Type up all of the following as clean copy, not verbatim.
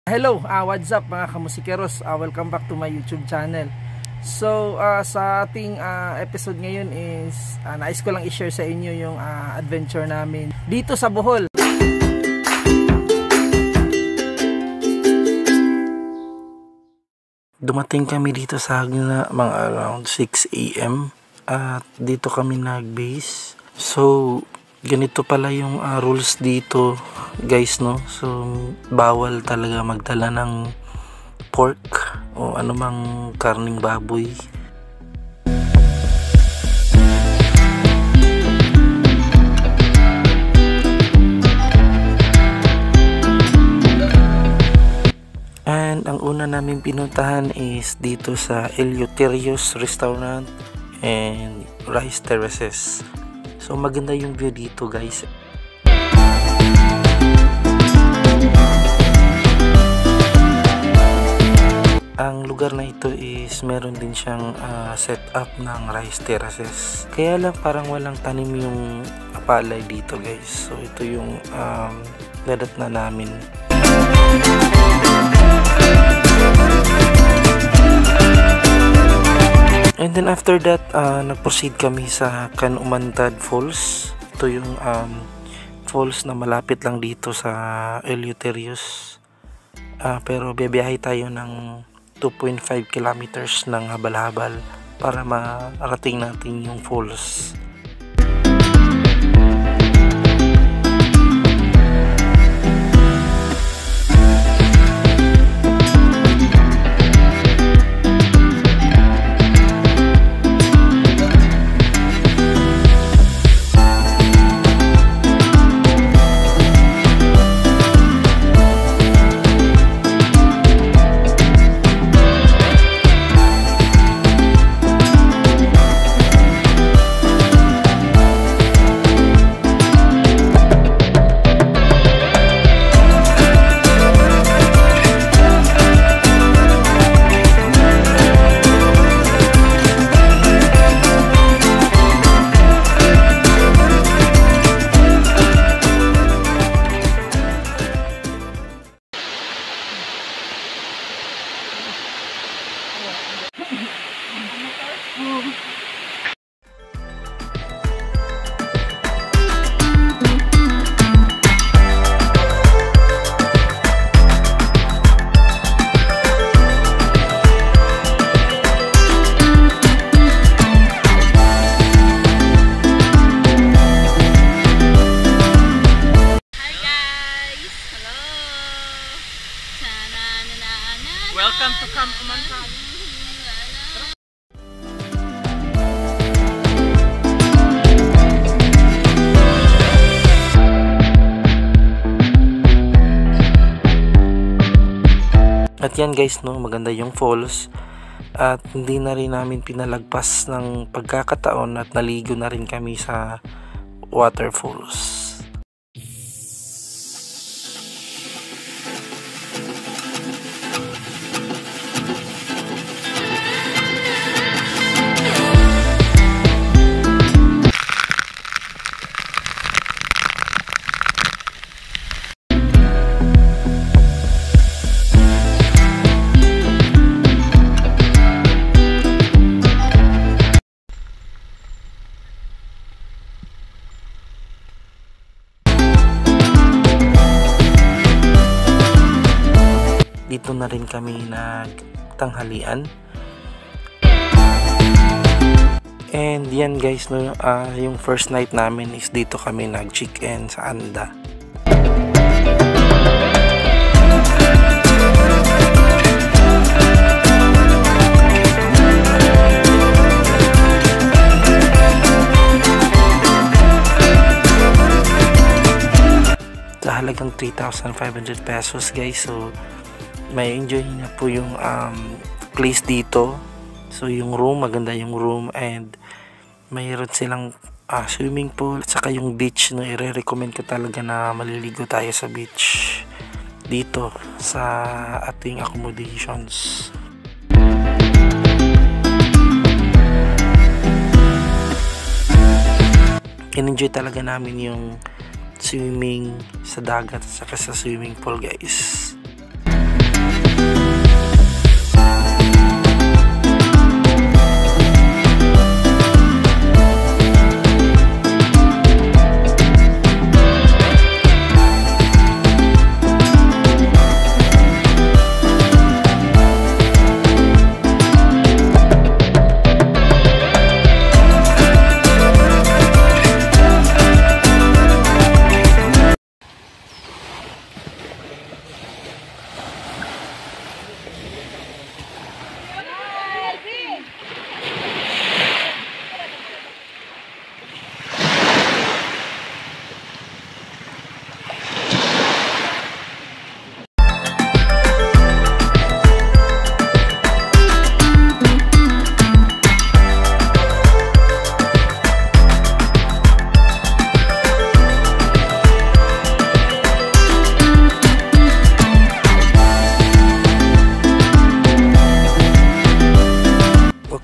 Hello, what's up mga kamusikeros? Welcome back to my YouTube channel. So, sa ating episode ngayon is nais ko lang i-share sa inyo yung adventure namin dito sa Bohol. Dumating kami dito sa Hagna mga around 6 AM at dito kami nag-base. So, ganito pala yung rules dito guys, no? So bawal talaga magdala ng pork o anumang karning baboy. And ang una namin pinuntahan is dito sa Eleuterius Restaurant and Rice Terraces. So maganda yung view dito guys. Ang lugar na ito is meron din siyang setup ng rice terraces. Kaya lang parang walang tanim yung palay dito guys. So ito yung nadat na namin. And then after that, nag-proceed kami sa Canumantad Falls. Ito yung falls na malapit lang dito sa Eleuterius. Pero biyahe tayo ng 2.5 kilometers ng habal-habal para marating natin yung falls. Welcome to Canumantad. At yan guys, no, maganda yung falls. At hindi na rin namin pinalagpas ng pagkakataon at naligo na rin kami sa waterfalls. Dito na rin kami nagtanghalian. And yan guys, no, yung first night namin is dito kami nag-check-in sa Anda. Sa halagang 3,500 pesos guys. So may enjoy na po yung place dito. So yung room, maganda yung room, and mayroon silang swimming pool at saka yung beach, no, i-recommend ko talaga na maliligo tayo sa beach dito sa ating accommodations. In-enjoy talaga namin yung swimming sa dagat at saka sa swimming pool guys.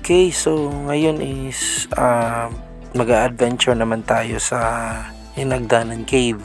Okay, so ngayon is mag-a-adventure naman tayo sa Hinagdanan Cave.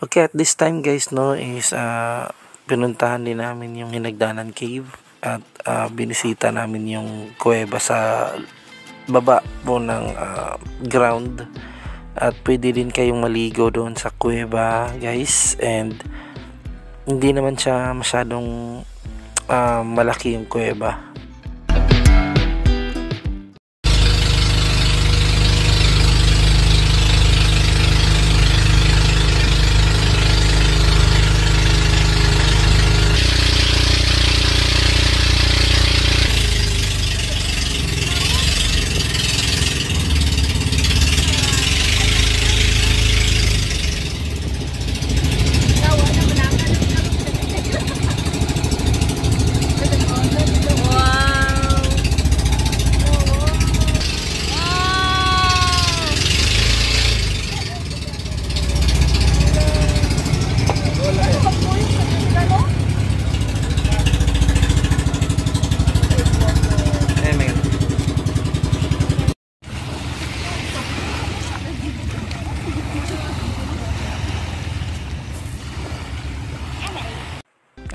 Okay, at this time guys, no, is pinuntahan din namin yung Hinagdanan Cave at binisita namin yung kuweba sa baba po ng ground, at pwede din kayong maligo doon sa kuweba guys, and hindi naman siya masyadong malaki yung kuweba.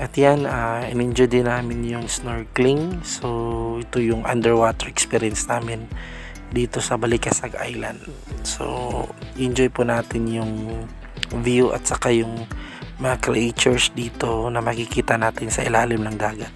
At yan, in-enjoy din namin yung snorkeling. So, ito yung underwater experience namin dito sa Balikasag Island. So, enjoy po natin yung view at saka yung mga creatures dito na makikita natin sa ilalim ng dagat.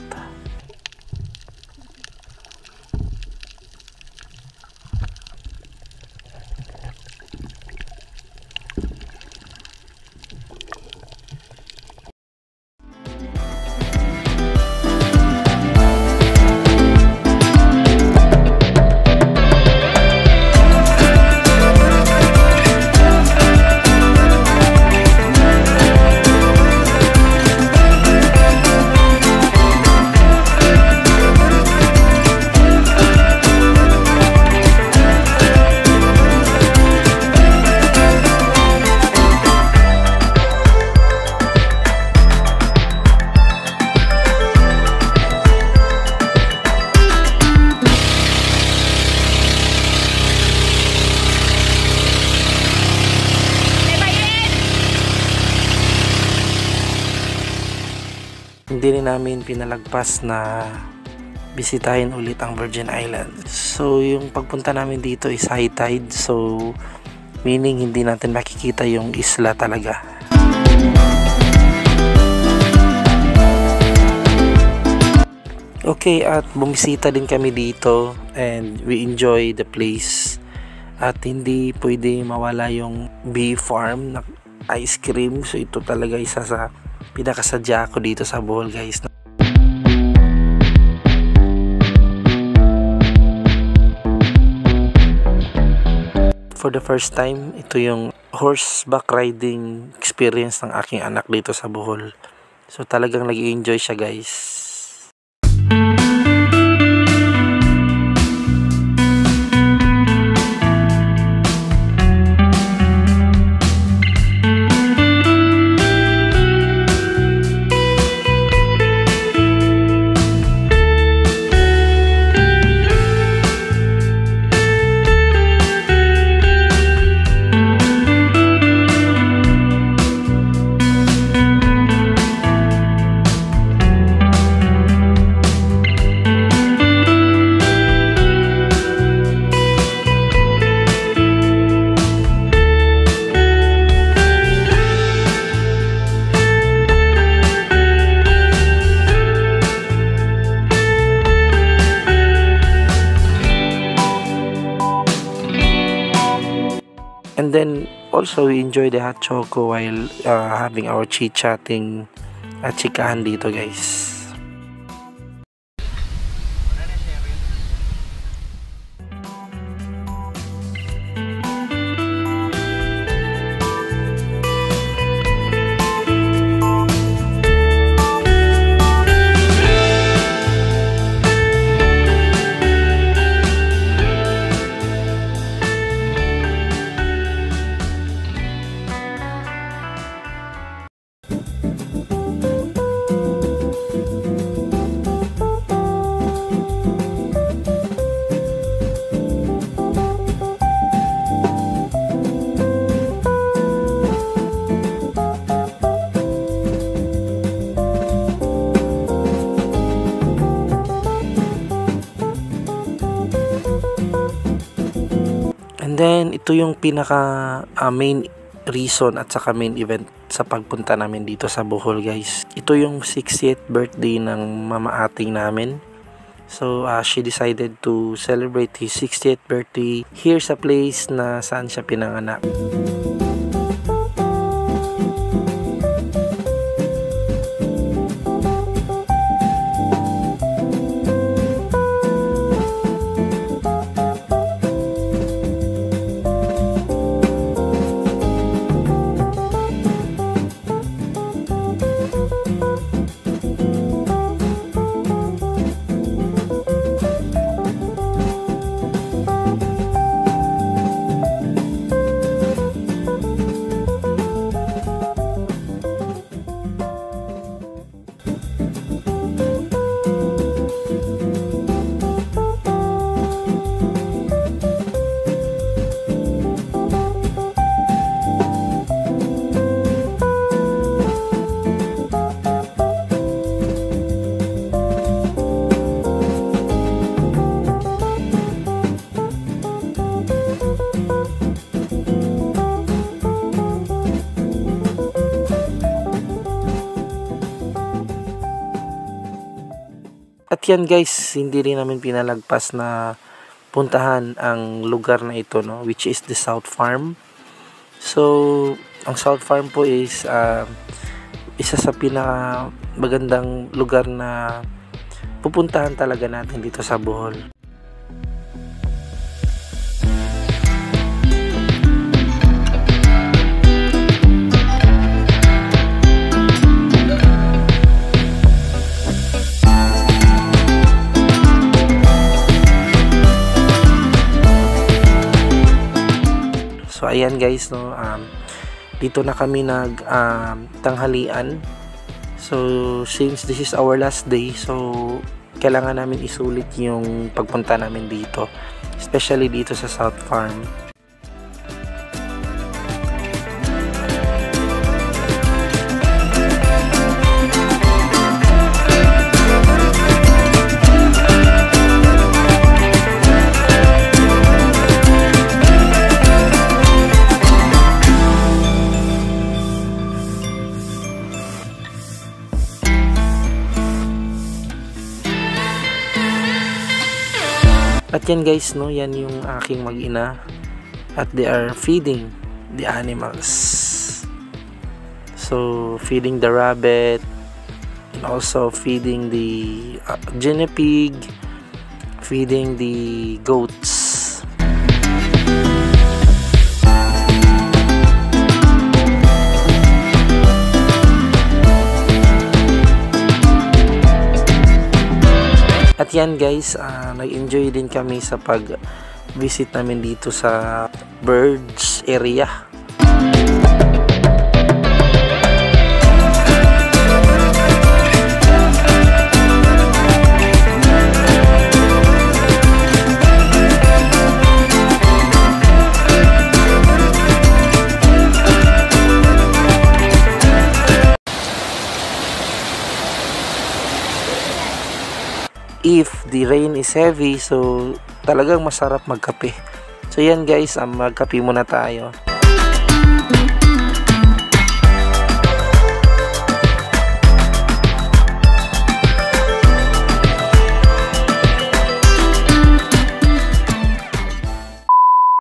Hindi rin namin pinalagpas na bisitahin ulit ang Virgin Islands. So yung pagpunta namin dito is high tide, so meaning hindi natin makikita yung isla talaga. Okay, at bumisita din kami dito and we enjoy the place. At hindi pwede mawala yung bee farm na ice cream. So ito talaga isa sa pinakasadya ko dito sa Bohol guys. For the first time, ito yung horseback riding experience ng aking anak dito sa Bohol. So talagang nag-i-enjoy siya guys. And then also we enjoy the hot choco while having our chit-chatting at chikahan dito guys. Then ito yung pinaka main reason at saka main event sa pagpunta namin dito sa Bohol, guys. Ito yung 60th birthday ng mama ating namin. So she decided to celebrate his 60th birthday here sa place na saan siya pinanganak. At yan, guys, hindi rin namin pinalagpas na puntahan ang lugar na ito, no, which is the South Farm. So ang South Farm po is isa sa pinaka magandang lugar na pupuntahan talaga natin dito sa Bohol. So ayan, guys, no, dito na kami nag tanghalian. So since this is our last day, so kailangan namin isulit yung pagpunta namin dito, especially dito sa South Farm. At yan, guys, no, yan yung aking mag-ina at they are feeding the animals. So feeding the rabbit and also feeding the guinea pig, feeding the goats. At yan, guys, nag-enjoy din kami sa pag-visit namin dito sa birds area. If the rain is heavy, so talagang masarap magkape. So yan, guys, magkape muna tayo.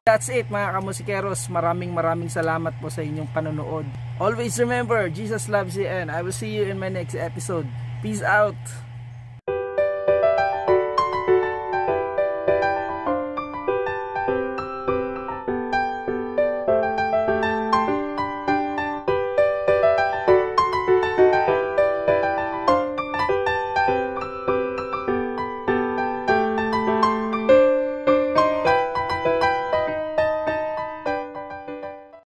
That's it, mga kamusikeros. Maraming salamat po sa inyong panonood. Always remember, Jesus loves you and I will see you in my next episode. Peace out!